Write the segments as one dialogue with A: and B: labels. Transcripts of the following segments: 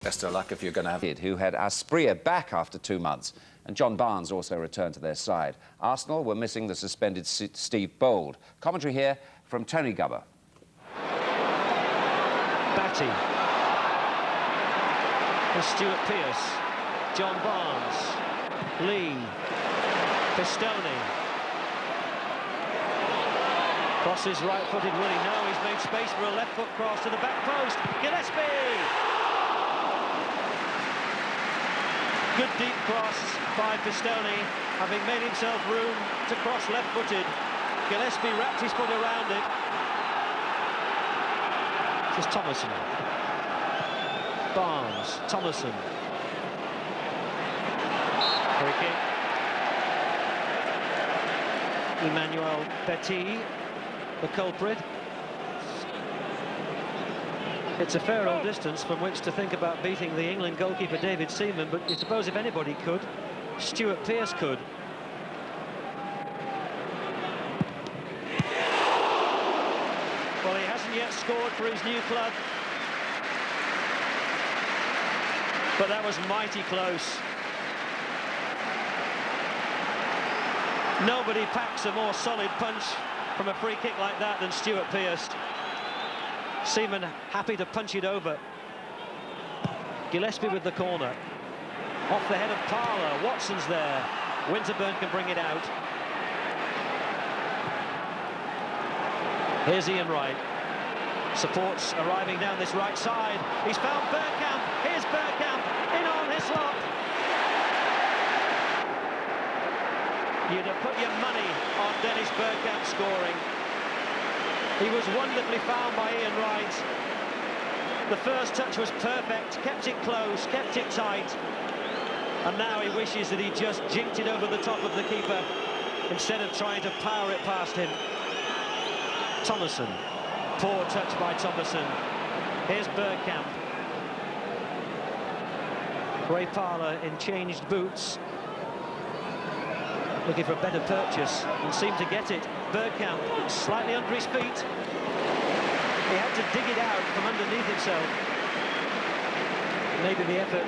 A: Best of luck if you're going to have
B: it. Who had Asprilla back after 2 months, and John Barnes also returned to their side. Arsenal were missing the suspended Steve Bold. Commentary here from Tony Gubber.
C: Batty. And Stuart Pearce. John Barnes. Lee. Pistone. Crosses right-footed, will he? No, he's made space for a left-foot cross to the back post. Gillespie! Good deep cross by Pistone, having made himself room to cross left-footed. Gillespie wrapped his foot around it. This is Thomason. Barnes, Thomason. Free kick. Emmanuel Petit, the culprit. It's a fair old distance from which to think about beating the England goalkeeper David Seaman, but you suppose if anybody could, Stuart Pearce could. Well, he hasn't yet scored for his new club, but that was mighty close. Nobody packs a more solid punch from a free kick like that than Stuart Pearce. Seaman happy to punch it over. Gillespie with the corner. Off the head of Parler. Watson's there. Winterburn can bring it out. Here's Ian Wright. Supports arriving down this right side. He's found Bergkamp. Here's Bergkamp. In on Hislop. You'd have put your money on Dennis Bergkamp scoring. He was wonderfully found by Ian Wright. The first touch was perfect, kept it close, kept it tight. And now he wishes that he just jinked it over the top of the keeper instead of trying to power it past him. Thomason. Poor touch by Thomason. Here's Bergkamp. Ray Parler in changed boots, looking for a better purchase and seemed to get it. Bergkamp slightly under his feet. He had to dig it out from underneath himself. Maybe the effort,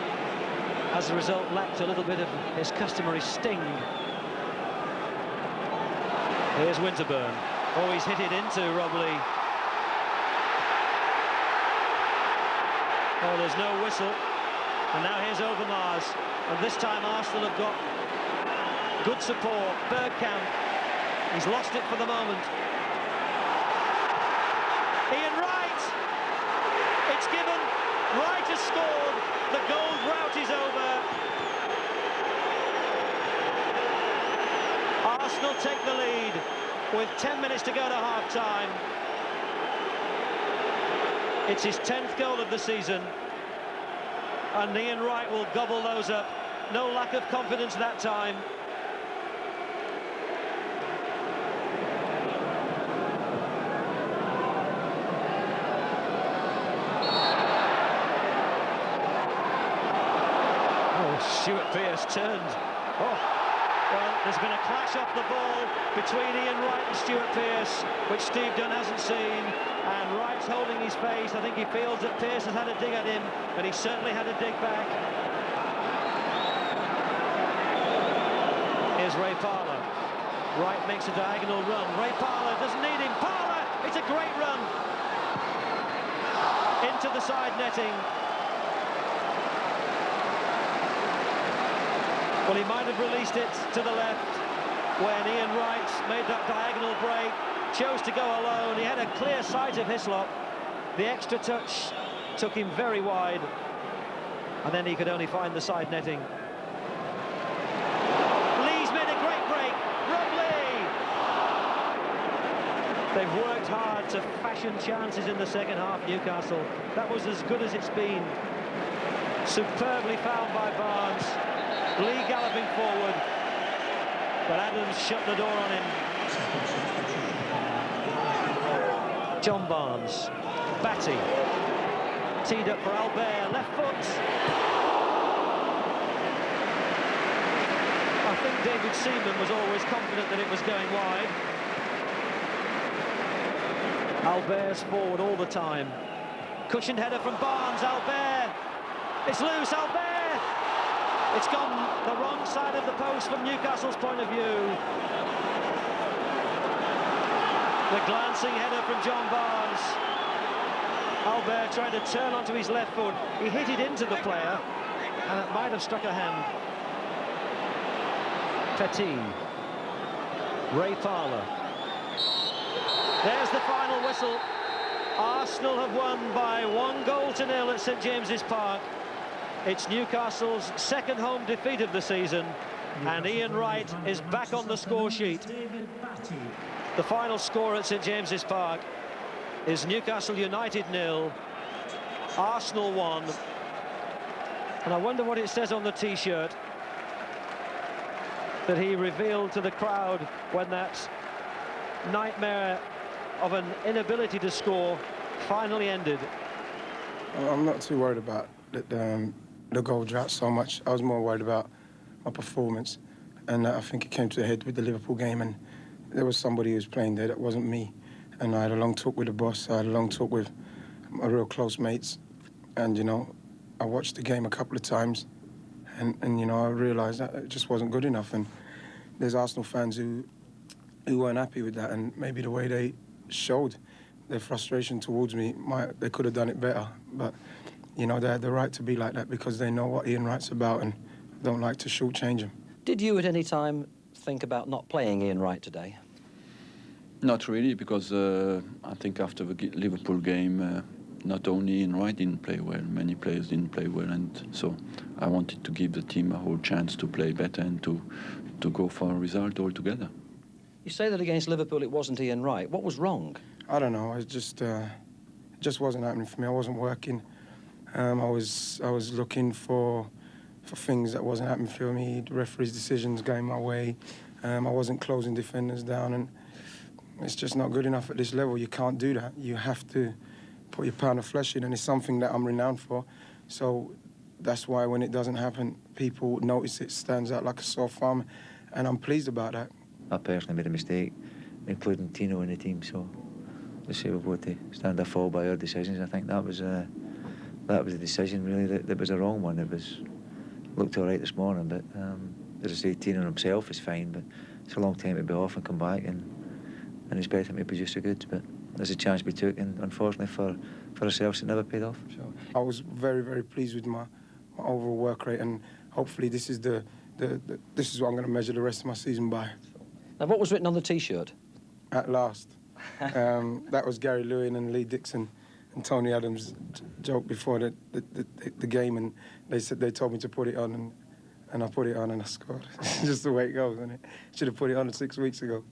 C: as a result, lacked a little bit of his customary sting. Here's Winterburn. Oh, he's hit it into Rob Lee. Oh, there's no whistle. And now here's Overmars. And this time Arsenal have got good support. Bergkamp, he's lost it for the moment. Ian Wright, it's given. Wright has scored. The goal drought is over. Arsenal take the lead with 10 minutes to go to half-time. It's his 10th goal of the season, and Ian Wright will gobble those up. No lack of confidence that time. Stuart Pearce turned. Oh, well, there's been a clash off the ball between Ian Wright and Stuart Pearce, which Steve Dunn hasn't seen. And Wright's holding his face. I think he feels that Pearce has had a dig at him, and he certainly had a dig back. Here's Ray Parler. Wright makes a diagonal run. Ray Parler doesn't need him. Parler! It's a great run. Into the side netting. Well, he might have released it to the left when Ian Wright made that diagonal break, chose to go alone. He had a clear sight of Hislop. The extra touch took him very wide, and then he could only find the side netting. Lee's made a great break. Rob Lee! They've worked hard to fashion chances in the second half, Newcastle. That was as good as it's been. Superbly fouled by Barnes. Lee galloping forward, but Adams shut the door on him. John Barnes, Batty, teed up for Albert, left foot. I think David Seaman was always confident that it was going wide. Albert's forward all the time. Cushioned header from Barnes, Albert. It's loose, Albert! It's gone the wrong side of the post from Newcastle's point of view. The glancing header from John Barnes. Albert trying to turn onto his left foot. He hit it into the player, and it might have struck a hand. Petit. Ray Parlour. There's the final whistle. Arsenal have won by 1-0 at St James's Park. It's Newcastle's second home defeat of the season, and Ian Wright is back on the score sheet. The final score at St James's Park is Newcastle United 0, Arsenal 1. And I wonder what it says on the T-shirt that he revealed to the crowd when that nightmare of an inability to score finally ended.
A: I'm not too worried about the goal drought so much. I was more worried about my performance, and I think it came to a head with the Liverpool game, and there was somebody who was playing there that wasn't me. And I had a long talk with the boss, I had a long talk with my real close mates, and, you know, I watched the game a couple of times, and you know, I realised that it just wasn't good enough. And there's Arsenal fans who weren't happy with that, and maybe the way they showed their frustration towards me, they could have done it better. But, you know, they had the right to be like that because they know what Ian Wright's about and don't like to shortchange him.
D: Did you at any time think about not playing Ian Wright today?
E: Not really, because I think after the Liverpool game, not only Ian Wright didn't play well, many players didn't play well, and so I wanted to give the team a whole chance to play better and to go for a result altogether.
D: You say that against Liverpool it wasn't Ian Wright. What was wrong?
A: I don't know. It just wasn't happening for me. I wasn't working. I was looking for things that wasn't happening for me. The referee's decisions going my way. I wasn't closing defenders down, and it's just not good enough at this level. You can't do that. You have to put your pound of flesh in, and it's something that I'm renowned for. So that's why when it doesn't happen, people notice it, stands out like a sore thumb, and I'm pleased about that.
F: I personally made a mistake, including Tino in the team, so let's say we've got to stand or fall by our decisions. I think that was the decision, really, that was a wrong one. It looked all right this morning, but as I say, Tino himself is fine, but it's a long time to be off and come back, and it's better to produce the goods. But there's a chance we took, and unfortunately for ourselves, it never paid off.
A: Sure. I was very, very pleased with my overall work rate, and hopefully this is this is what I'm going to measure the rest of my season by.
D: Now, what was written on the T-shirt?
A: At last. That was Gary Lewin and Lee Dixon and Tony Adams' joke before the game, and they told me to put it on, and I put it on and I scored. It's just the way it goes, isn't it? Should have put it on 6 weeks ago.